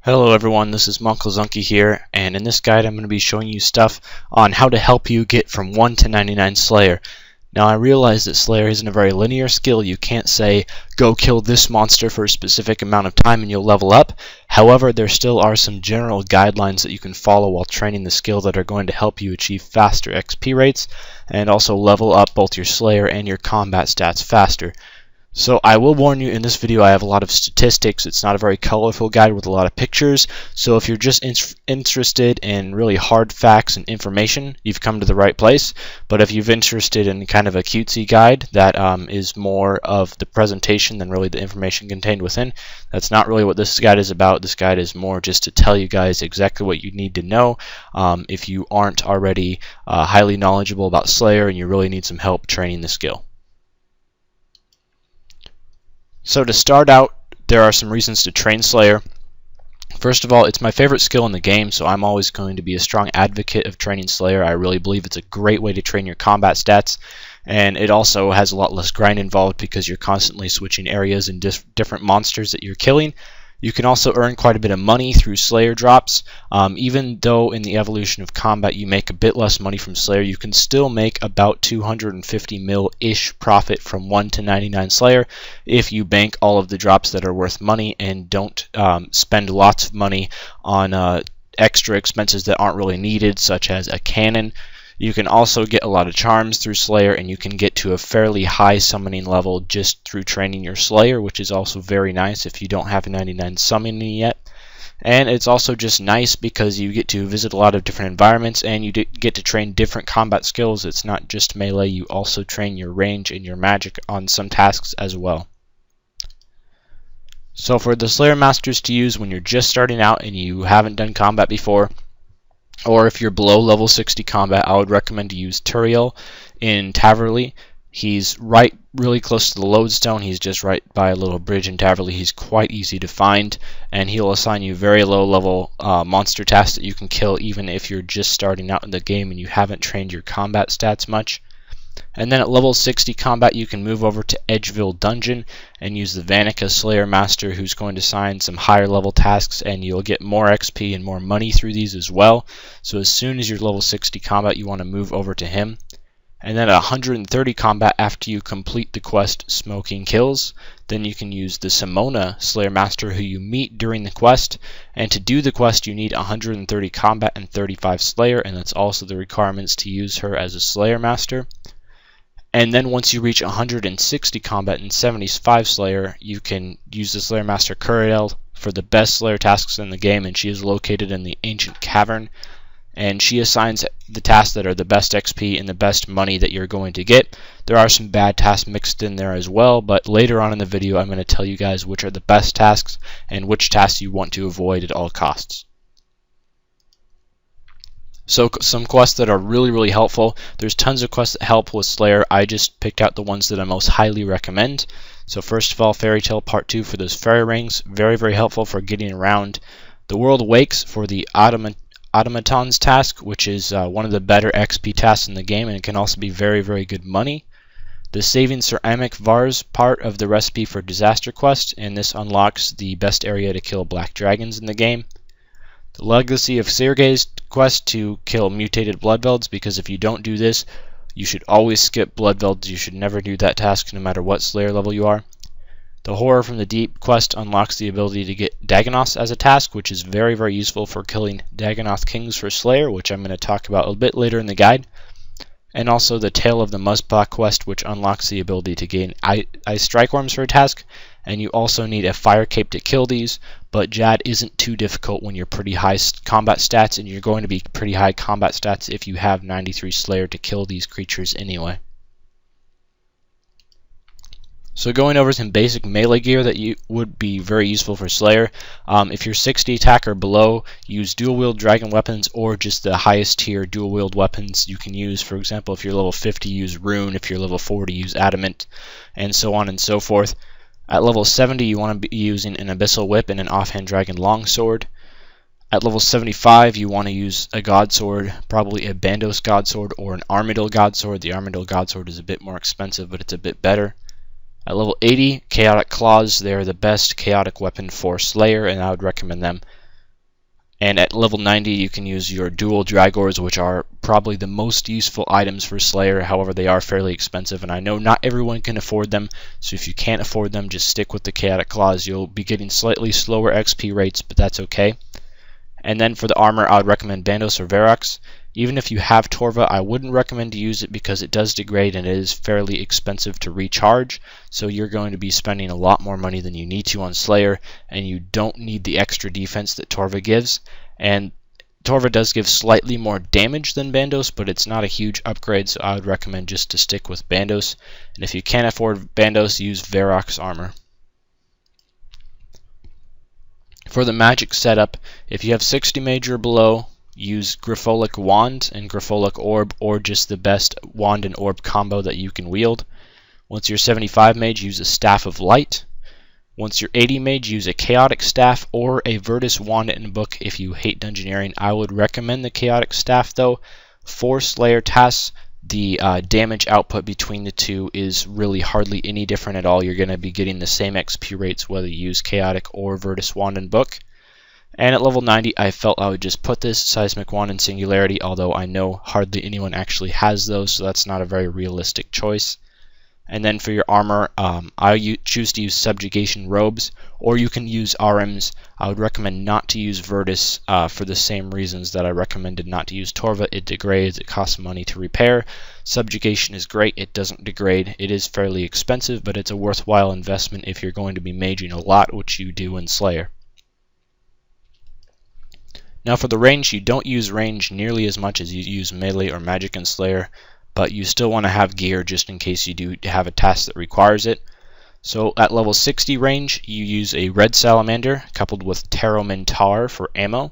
Hello everyone, this is Monklezunky here, and in this guide I'm going to be showing you stuff on how to help you get from 1 to 99 Slayer. Now I realize that Slayer isn't a very linear skill. You can't say, go kill this monster for a specific amount of time and you'll level up. However, there still are some general guidelines that you can follow while training the skill that are going to help you achieve faster XP rates and also level up both your Slayer and your combat stats faster. So I will warn you, in this video I have a lot of statistics. It's not a very colorful guide with a lot of pictures, so if you're just interested in really hard facts and information, you've come to the right place. But if you're interested in kind of a cutesy guide that is more of the presentation than really the information contained within, that's not really what this guide is about. This guide is more just to tell you guys exactly what you need to know if you aren't already highly knowledgeable about Slayer and you really need some help training the skill. So to start out, there are some reasons to train Slayer. First of all, it's my favorite skill in the game, so I'm always going to be a strong advocate of training Slayer. I really believe it's a great way to train your combat stats, and it also has a lot less grind involved because you're constantly switching areas and different monsters that you're killing. You can also earn quite a bit of money through Slayer drops. Even though in the evolution of combat you make a bit less money from Slayer, you can still make about 250 mil-ish profit from 1 to 99 Slayer if you bank all of the drops that are worth money and don't spend lots of money on extra expenses that aren't really needed, such as a cannon. You can also get a lot of charms through Slayer, and you can get to a fairly high summoning level just through training your Slayer, which is also very nice if you don't have a 99 summoning yet. And it's also just nice because you get to visit a lot of different environments and you get to train different combat skills. It's not just melee, you also train your range and your magic on some tasks as well. So for the Slayer Masters to use when you're just starting out and you haven't done combat before, or if you're below level 60 combat, I would recommend to use Turiel in Taverley. He's really close to the lodestone. He's just right by a little bridge in Taverley. He's quite easy to find, and he'll assign you very low level monster tasks that you can kill even if you're just starting out in the game and you haven't trained your combat stats much. And then at level 60 combat, you can move over to Edgeville Dungeon and use the Vanica Slayer Master, who's going to assign some higher level tasks, and you'll get more XP and more money through these as well. So as soon as you're level 60 combat, you want to move over to him. And then at 130 combat, after you complete the quest Smoking Kills, then you can use the Simona Slayer Master, who you meet during the quest. And to do the quest, you need 130 combat and 35 Slayer, and that's also the requirements to use her as a Slayer Master. And then once you reach 160 combat and 75 Slayer, you can use the Slayer Master Curiel for the best Slayer tasks in the game, and she is located in the Ancient Cavern. And she assigns the tasks that are the best XP and the best money that you're going to get. There are some bad tasks mixed in there as well, but later on in the video I'm going to tell you guys which are the best tasks and which tasks you want to avoid at all costs. So some quests that are really helpful. There's tons of quests that help with Slayer. I just picked out the ones that I most highly recommend. So first of all, Fairy Tale Part 2 for those fairy rings. Very helpful for getting around. The World Wakes for the Automatons task, which is one of the better XP tasks in the game, and it can also be very good money. The Saving Ceramic Vase part of the recipe for Disaster Quest, and this unlocks the best area to kill black dragons in the game. The Legacy of Sergei's quest to kill mutated Bloodvelds, because if you don't do this, you should always skip Bloodvelds. You should never do that task no matter what Slayer level you are. The Horror from the Deep quest unlocks the ability to get Dagonoths as a task, which is very useful for killing Dagonoth Kings for Slayer, which I'm going to talk about a bit later in the guide. And also the Tale of the Muzzpaw quest, which unlocks the ability to gain Ice Strikeworms for a task, and you also need a Fire Cape to kill these, but Jad isn't too difficult when you're pretty high combat stats, and you're going to be pretty high combat stats if you have 93 Slayer to kill these creatures anyway. So going over some basic melee gear that would be very useful for Slayer. If you're 60 attack or below, use dual wield dragon weapons or just the highest tier dual wield weapons you can use. For example, if you're level 50, use Rune. If you're level 40, use Adamant, and so on and so forth. At level 70, you want to be using an Abyssal Whip and an Offhand Dragon Longsword. At level 75, you want to use a Godsword, probably a Bandos Godsword or an Armadil Godsword. The Armadil Godsword is a bit more expensive, but it's a bit better. At level 80, Chaotic Claws, they're the best chaotic weapon for Slayer, and I would recommend them. And at level 90 you can use your dual Dragors, which are probably the most useful items for Slayer. However, they are fairly expensive, and I know not everyone can afford them, so if you can't afford them, just stick with the Chaotic Claws. You'll be getting slightly slower XP rates, but that's okay. And then for the armor, I would recommend Bandos or Verox. Even if you have Torva, I wouldn't recommend to use it because it does degrade and it is fairly expensive to recharge. So you're going to be spending a lot more money than you need to on Slayer, and you don't need the extra defense that Torva gives. And Torva does give slightly more damage than Bandos, but it's not a huge upgrade, so I would recommend just to stick with Bandos. And if you can't afford Bandos, use Verox armor. For the magic setup, if you have 60 mage or below, use Griffolic Wand and Griffolic Orb, or just the best Wand and Orb combo that you can wield. Once you're 75 mage, use a Staff of Light. Once you're 80 mage, use a Chaotic Staff or a Virtus Wand and Book if you hate Dungeoneering. I would recommend the Chaotic Staff though. For Slayer tasks, the damage output between the two is really hardly any different at all. You're going to be getting the same XP rates whether you use Chaotic or Virtus Wand and Book. And at level 90, I felt I would just put this Seismic Wand and Singularity, although I know hardly anyone actually has those, so that's not a very realistic choice. And then for your armor, I choose to use Subjugation Robes, or you can use RMs. I would recommend not to use Virtus for the same reasons that I recommended not to use Torva. It degrades, it costs money to repair. Subjugation is great, it doesn't degrade. It is fairly expensive, but it's a worthwhile investment if you're going to be maging a lot, which you do in Slayer. Now for the range, you don't use range nearly as much as you use melee or magic in Slayer, but you still want to have gear just in case you do have a task that requires it. So at level 60 range, you use a red salamander coupled with Taromin Tar for ammo.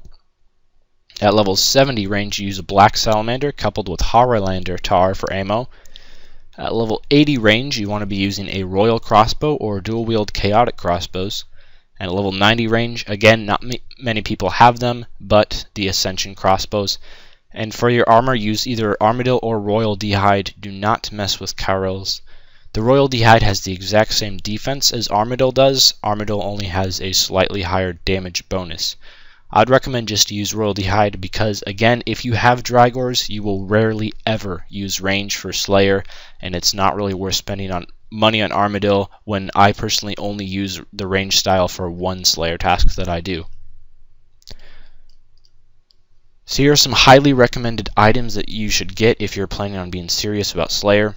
At level 70 range, you use a black salamander coupled with Haralander Tar for ammo. At level 80 range, you want to be using a royal crossbow or dual wield chaotic crossbows. And at level 90 range, again, not many people have them, but the Ascension crossbows. And for your armor, use either Armadil or Royal D'hide. Do not mess with Carol's. The Royal D'hide has the exact same defense as Armadil does. Armadil only has a slightly higher damage bonus. I'd recommend just to use Royal D'hide because, again, if you have Dragors, you will rarely ever use range for Slayer, and it's not really worth spending money on Armadil when I personally only use the range style for one Slayer task that I do. So here are some highly recommended items that you should get if you're planning on being serious about Slayer.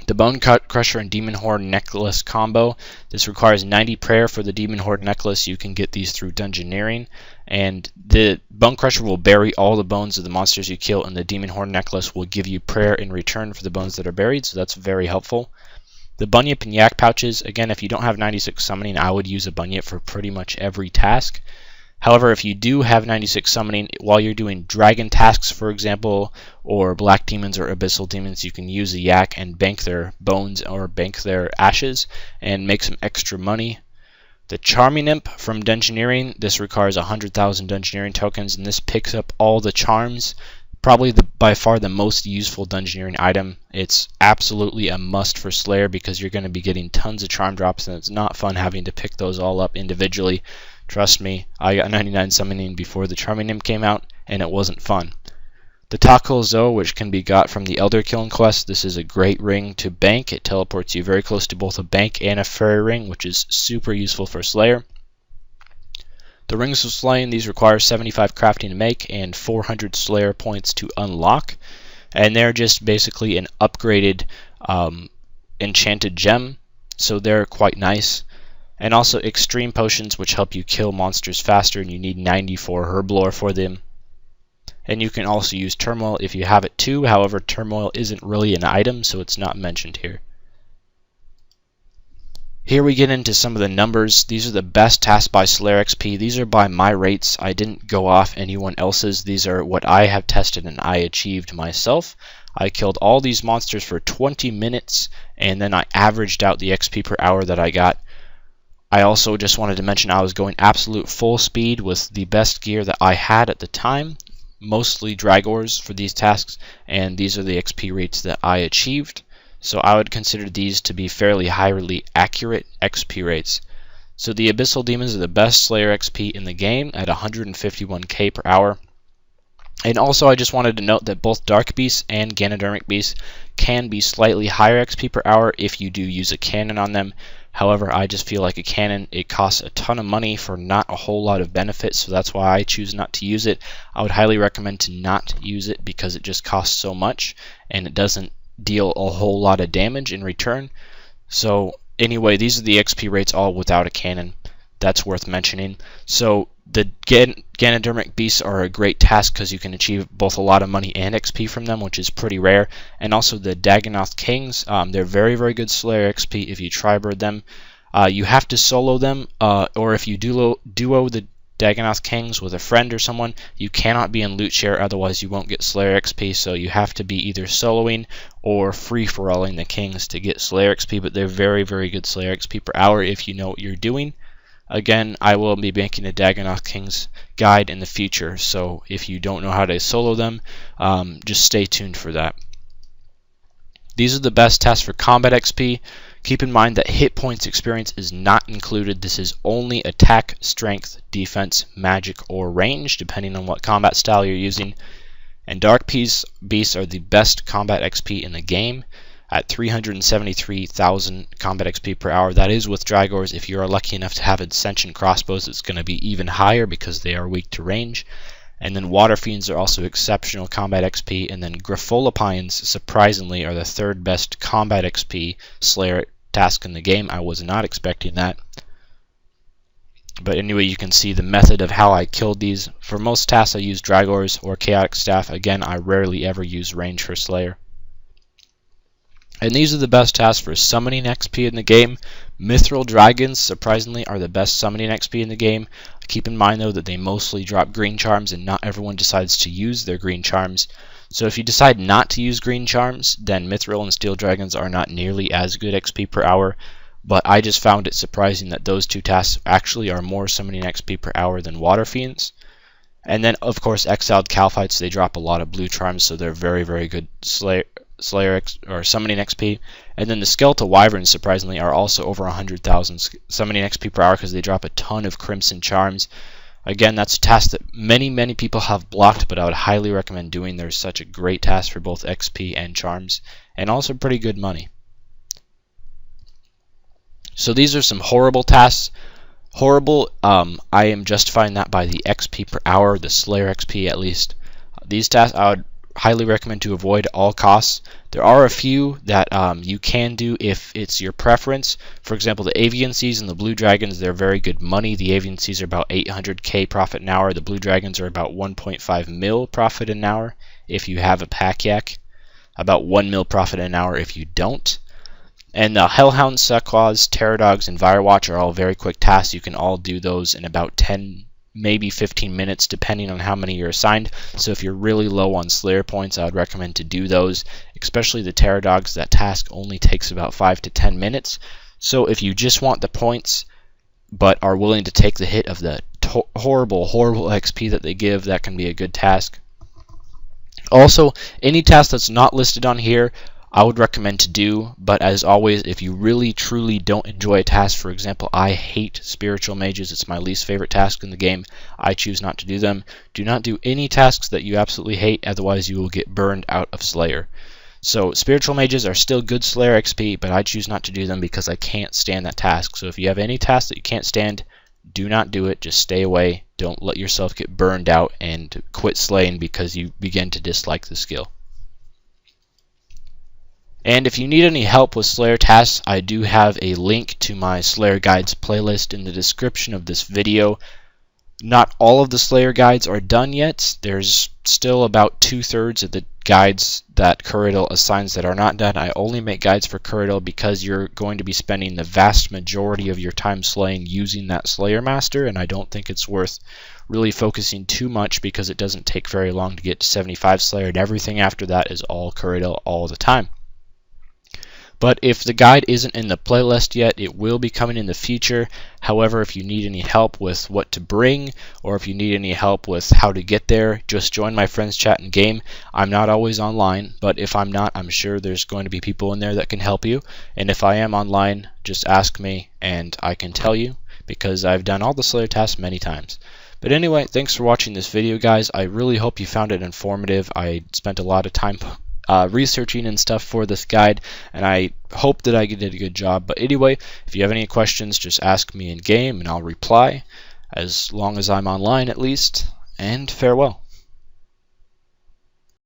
The Bone Crusher and Demon Horn Necklace combo. This requires 90 prayer for the Demon Horn Necklace. You can get these through Dungeoneering. And the Bone Crusher will bury all the bones of the monsters you kill, and the Demon Horn Necklace will give you prayer in return for the bones that are buried, so that's very helpful. The Bunyip and Yak pouches, again, if you don't have 96 summoning, I would use a Bunyip for pretty much every task. However, if you do have 96 summoning, while you're doing dragon tasks, for example, or black demons or abyssal demons, you can use a yak and bank their bones or bank their ashes and make some extra money. The Charming Imp from Dungeoneering, this requires 100,000 Dungeoneering tokens, and this picks up all the charms. Probably by far the most useful Dungeoneering item. It's absolutely a must for Slayer because you're going to be getting tons of charm drops, and it's not fun having to pick those all up individually. Trust me, I got 99 summoning before the Charming Imp came out, and it wasn't fun. The Takul Zo, which can be got from the Elder Killing quest, this is a great ring to bank. It teleports you very close to both a bank and a fairy ring, which is super useful for Slayer. The Rings of Slaying, these require 75 crafting to make and 400 Slayer points to unlock. And they're just basically an upgraded enchanted gem, so they're quite nice. And also Extreme Potions, which help you kill monsters faster, and you need 94 Herblore for them. And you can also use Turmoil if you have it too, however Turmoil isn't really an item, so it's not mentioned here. Here we get into some of the numbers. These are the best tasks by Slayer XP. These are by my rates. I didn't go off anyone else's. These are what I have tested and I achieved myself. I killed all these monsters for 20 minutes, and then I averaged out the XP per hour that I got. I also just wanted to mention I was going absolute full speed with the best gear that I had at the time, mostly Dragors for these tasks, and these are the XP rates that I achieved. So I would consider these to be fairly highly accurate XP rates. So the Abyssal Demons are the best Slayer XP in the game at 151k per hour. And also I just wanted to note that both Dark Beasts and Ganodermic Beasts can be slightly higher XP per hour if you do use a cannon on them. However, I just feel like a cannon, it costs a ton of money for not a whole lot of benefits, so that's why I choose not to use it. I would highly recommend to not use it because it just costs so much and it doesn't deal a whole lot of damage in return. So anyway, these are the XP rates all without a cannon. That's worth mentioning. So the Ganodermic Beasts are a great task because you can achieve both a lot of money and XP from them, which is pretty rare. And also the Dagannoth Kings, they're very, very good Slayer XP if you tribird them. You have to solo them, or if you duo the Dagannoth Kings with a friend or someone, you cannot be in loot share, otherwise you won't get Slayer XP, so you have to be either soloing or free-for-alling the Kings to get Slayer XP, but they're very, very good Slayer XP per hour if you know what you're doing. Again, I will be making a Dagannoth Kings guide in the future, so if you don't know how to solo them, just stay tuned for that. These are the best tests for combat XP. Keep in mind that hit points experience is not included. This is only attack, strength, defense, magic, or range, depending on what combat style you're using. And Dark Beasts are the best combat XP in the game at 373,000 combat XP per hour. That is with Drygores. If you are lucky enough to have Ascension crossbows, it's going to be even higher because they are weak to range. And then Water Fiends are also exceptional combat XP. And then Grapholopines, surprisingly, are the third best combat XP Slayer task in the game. I was not expecting that. But anyway, you can see the method of how I killed these. For most tasks, I use Drygores or Chaotic Staff. Again, I rarely ever use range for Slayer. And these are the best tasks for summoning XP in the game. Mithril Dragons, surprisingly, are the best summoning XP in the game. Keep in mind, though, that they mostly drop green charms, and not everyone decides to use their green charms. So if you decide not to use green charms, then Mithril and Steel Dragons are not nearly as good XP per hour. But I just found it surprising that those two tasks actually are more summoning XP per hour than Water Fiends. And then, of course, Exiled Calphites, they drop a lot of blue charms, so they're very, very good Slayer or summoning XP. And then the Skeletal Wyverns, surprisingly, are also over 100,000 summoning XP per hour because they drop a ton of Crimson Charms. Again, that's a task that many people have blocked, but I would highly recommend doing. There's such a great task for both XP and charms, and also pretty good money. So these are some horrible tasks. Horrible, I am justifying that by the XP per hour, the Slayer XP at least. These tasks I would highly recommend to avoid at all costs. There are a few that you can do if it's your preference. For example, the Avian Seas and the Blue Dragons, they're very good money. The Avian Seas are about 800k profit an hour. The Blue Dragons are about 1.5 mil profit an hour if you have a pack yak. About 1 mil profit an hour if you don't. And the Hellhound, Suckclaws, Terror Dogs, and Firewatch are all very quick tasks. You can all do those in about 10, maybe 15 minutes, depending on how many you're assigned. So if you're really low on Slayer points, I would recommend to do those, especially the Terror Dogs. That task only takes about 5 to 10 minutes. So if you just want the points, but are willing to take the hit of the horrible XP that they give, that can be a good task. Also, any task that's not listed on here, I would recommend to do, but as always, if you really truly don't enjoy a task, for example, I hate Spiritual Mages, it's my least favorite task in the game, I choose not to do them. Do not do any tasks that you absolutely hate, otherwise you will get burned out of Slayer. So Spiritual Mages are still good Slayer XP, but I choose not to do them because I can't stand that task. So if you have any task that you can't stand, do not do it, just stay away. Don't let yourself get burned out and quit slaying because you begin to dislike the skill. And if you need any help with Slayer tasks, I do have a link to my Slayer Guides playlist in the description of this video. Not all of the Slayer Guides are done yet. There's still about 2/3 of the guides that Kuradil assigns that are not done. I only make guides for Kuradil because you're going to be spending the vast majority of your time slaying using that Slayer Master, and I don't think it's worth really focusing too much because it doesn't take very long to get to 75 Slayer, and everything after that is all Kuradil all the time. But if the guide isn't in the playlist yet, it will be coming in the future. However, if you need any help with what to bring, or if you need any help with how to get there, just join my friends chat in game. I'm not always online, but if I'm not, I'm sure there's going to be people in there that can help you. And if I am online, just ask me and I can tell you. because I've done all the Slayer tasks many times. But anyway, thanks for watching this video, guys. I really hope you found it informative. I spent a lot of time researching and stuff for this guide, and I hope that I did a good job. But anyway, if you have any questions, just ask me in game and I'll reply, as long as I'm online at least, and farewell.